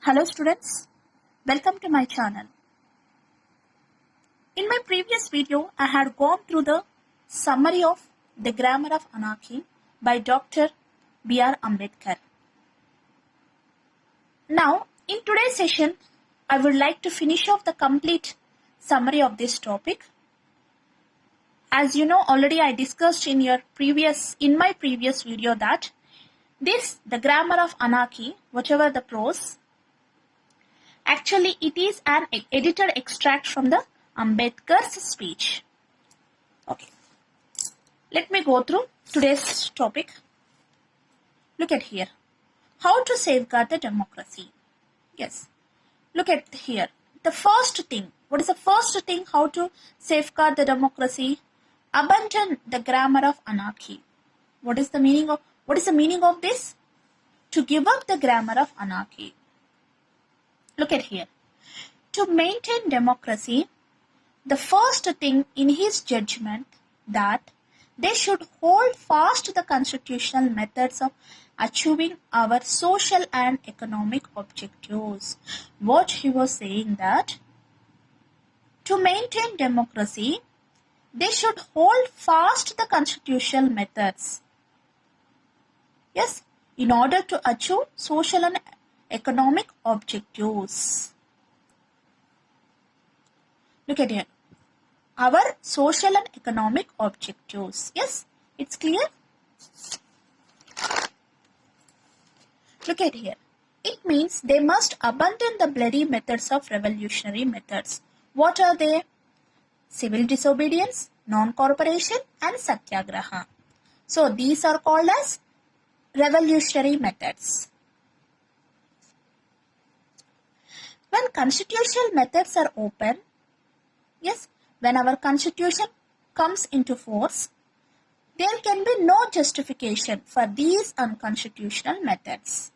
Hello students, welcome to my channel. In my previous video, I had gone through the summary of The Grammar of Anarchy by Dr. B.R. Ambedkar. Now, in today's session, I would like to finish off the complete summary of this topic. As you know, already I discussed in my previous video that The Grammar of Anarchy, whatever the prose, actually it is an edited extract from the Ambedkar's speech. Okay, let me go through today's topic. Look at here. How to safeguard the democracy. Yes, look at here. The first thing, what is the first thing how to safeguard the democracy? Abandon the grammar of anarchy. What is the meaning of this? To give up the grammar of anarchy. Look at here. To maintain democracy, the first thing in his judgment that they should hold fast to the constitutional methods of achieving our social and economic objectives. What he was saying that to maintain democracy, they should hold fast the constitutional methods. Yes, in order to achieve social and economic objectives. Look at here. Our social and economic objectives. Yes, it's clear? Look at here. It means they must abandon the bloody methods of revolutionary methods. What are they? Civil disobedience, non-cooperation and satyagraha. So these are called as revolutionary methods. When constitutional methods are open, yes, when our constitution comes into force, there can be no justification for these unconstitutional methods.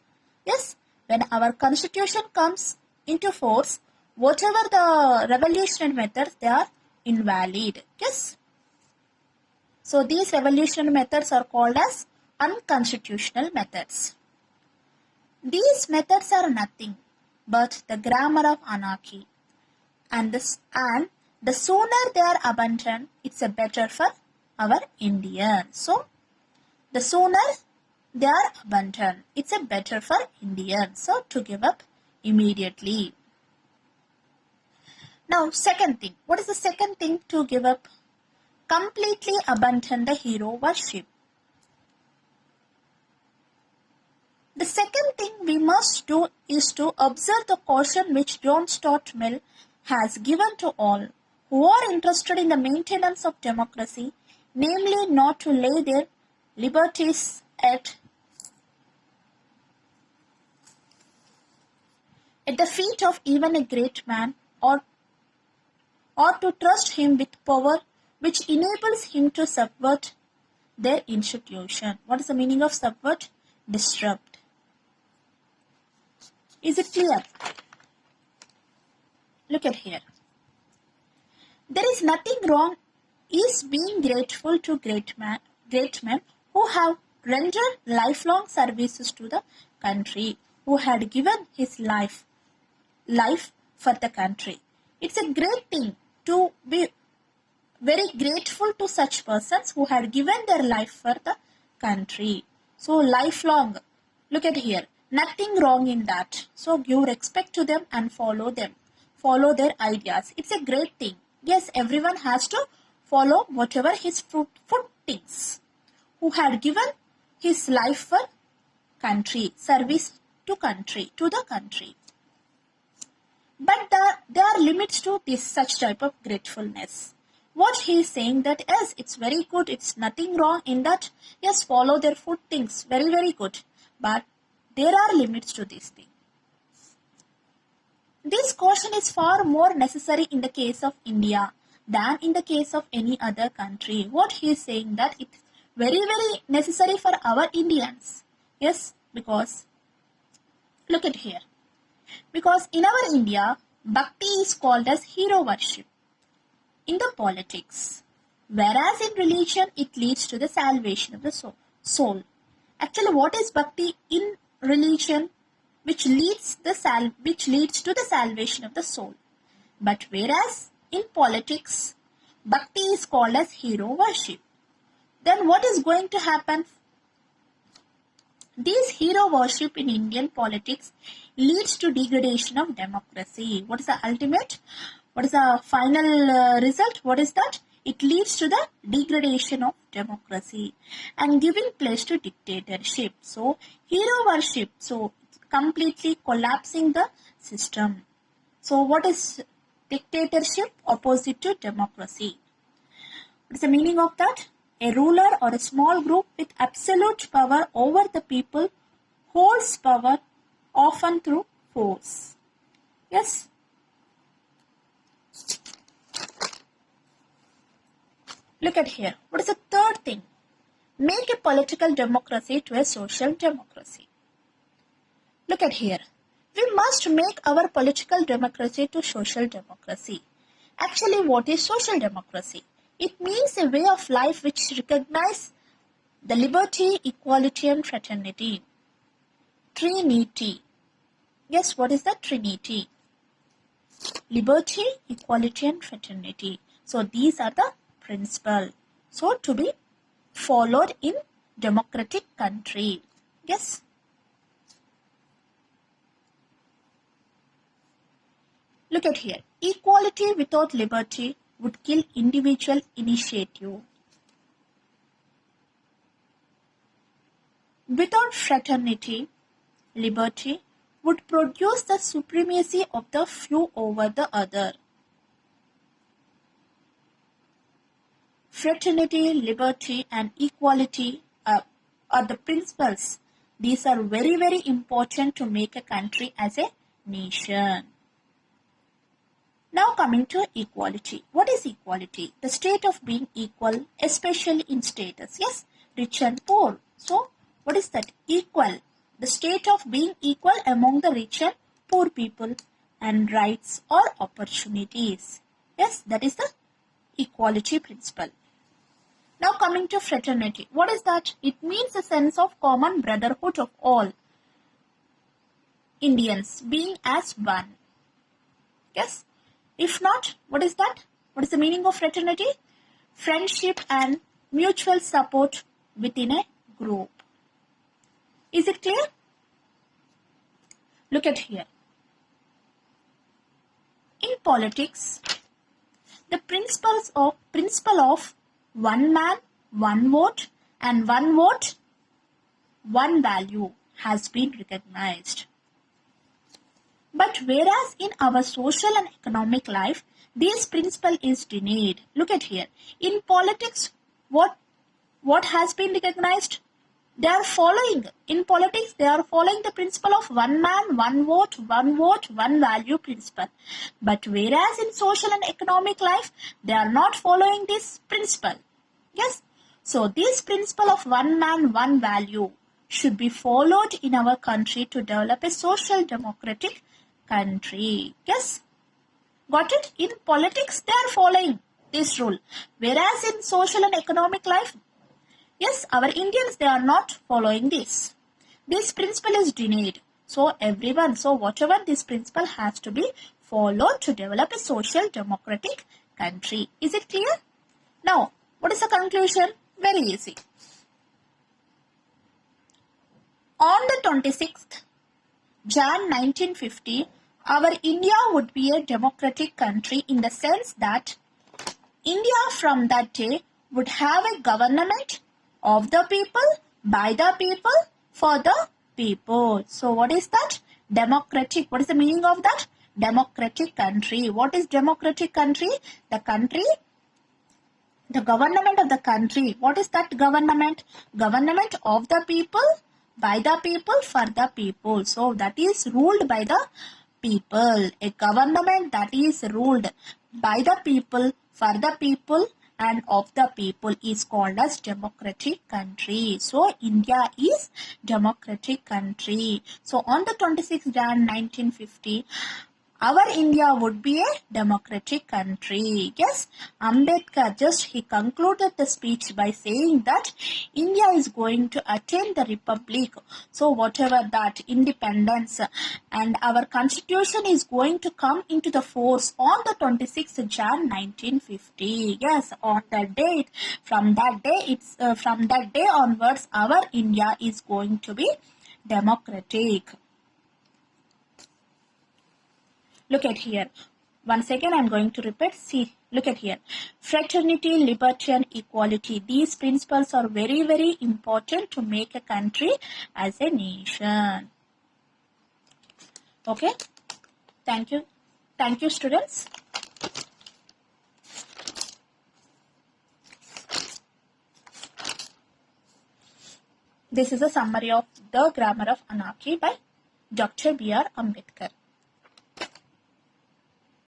Yes, when our constitution comes into force, whatever the revolutionary methods, they are invalid. Yes. So these revolutionary methods are called as unconstitutional methods. These methods are nothing but the grammar of anarchy. And the sooner they are abandoned, it's a better for our Indians. So, the sooner they are abandoned, it's a better for Indians. So, to give up immediately. Now, second thing. What is the second thing to give up? Completely abandon the hero worship. The second thing we must do is to observe the caution which John Stuart Mill has given to all who are interested in the maintenance of democracy, namely not to lay their liberties at the feet of even a great man or to trust him with power which enables him to subvert their institution. What is the meaning of subvert? Disrupt. Is it clear? Look at here. There is nothing wrong is being grateful to great men who have rendered lifelong services to the country, who had given his life for the country. It's a great thing to be very grateful to such persons who had given their life for the country. So lifelong, look at here. Nothing wrong in that. So give respect to them and follow them. Follow their ideas. It's a great thing. Yes, everyone has to follow whatever his footings. Who had given his life for country, service to the country. But there are limits to this such type of gratefulness. What he is saying that yes, it's very good. It's nothing wrong in that. Yes, follow their footings. Very, very good. But there are limits to this thing. This caution is far more necessary in the case of India than in the case of any other country. What he is saying that it's very, very necessary for our Indians. Yes, because look at here. Because in our India, bhakti is called as hero worship in the politics. Whereas in religion, it leads to the salvation of the soul. Actually, what is bhakti in religion? which leads to the salvation of the soul. But whereas in politics, bhakti is called as hero worship, then what is going to happen? This hero worship in Indian politics leads to degradation of democracy. What is the ultimate? What is the final result? What is that? It leads to the degradation of democracy and giving place to dictatorship. So, hero worship, so completely collapsing the system. So, what is dictatorship? Opposite to democracy. What is the meaning of that? A ruler or a small group with absolute power over the people holds power often through force. Yes. Look at here. What is the third thing? Make a political democracy to a social democracy. Look at here. We must make our political democracy to social democracy. Actually, what is social democracy? It means a way of life which recognizes the liberty, equality and fraternity. Trinity. Yes, what is the Trinity? Liberty, equality and fraternity. So these are the principles. So to be followed in democratic country. Yes. Look at here. Equality without liberty would kill individual initiative. Without fraternity, liberty would produce the supremacy of the few over the other. Fraternity, liberty and equality are the principles. These are very, very important to make a country as a nation. Now coming to equality. What is equality? The state of being equal, especially in status. Yes, rich and poor. So, what is that? Equal. The state of being equal among the rich and poor people and rights or opportunities. Yes, that is the equality principle. Now coming to fraternity. What is that? It means a sense of common brotherhood of all Indians being as one. Yes. If not, what is that? What is the meaning of fraternity? Friendship and mutual support within a group. Is it clear? Look at here. In politics, the principle of one man, one vote and one vote, one value has been recognized. But whereas in our social and economic life, this principle is denied. Look at here. In politics, what has been recognized? They are following. In politics, they are following the principle of one man, one vote, one value principle. But whereas in social and economic life, they are not following this principle. Yes. So this principle of one man, one value should be followed in our country to develop a social democratic country. Yes. Got it? In politics, they are following this rule. Whereas in social and economic life, yes, our Indians, they are not following this. This principle is denied. So everyone, so whatever this principle has to be followed to develop a social democratic country. Is it clear? Now, what is the conclusion? Very easy. On the 26th Jan 1950, our India would be a democratic country in the sense that India from that day would have a government of the people, by the people, for the people. So what is that? Democratic. What is the meaning of that? Democratic country. What is democratic country? The country, the government of the country. What is that government? Government of the people, by the people, for the people. So that is ruled by the people. A government that is ruled by the people, for the people and of the people is called as democratic country. So India is democratic country. So on the 26th Jan 1950, our India would be a democratic country. Yes, Ambedkar he concluded the speech by saying that India is going to attain the republic. So whatever that independence and our constitution is going to come into the force on the 26th Jan 1950. Yes, on that date, from that day onwards, our India is going to be democratic. Look at here. Once again, I'm going to repeat. See, look at here. Fraternity, liberty, and equality. These principles are very, very important to make a country as a nation. Okay. Thank you. Thank you, students. This is a summary of the Grammar of Anarchy by Dr. B.R. Ambedkar.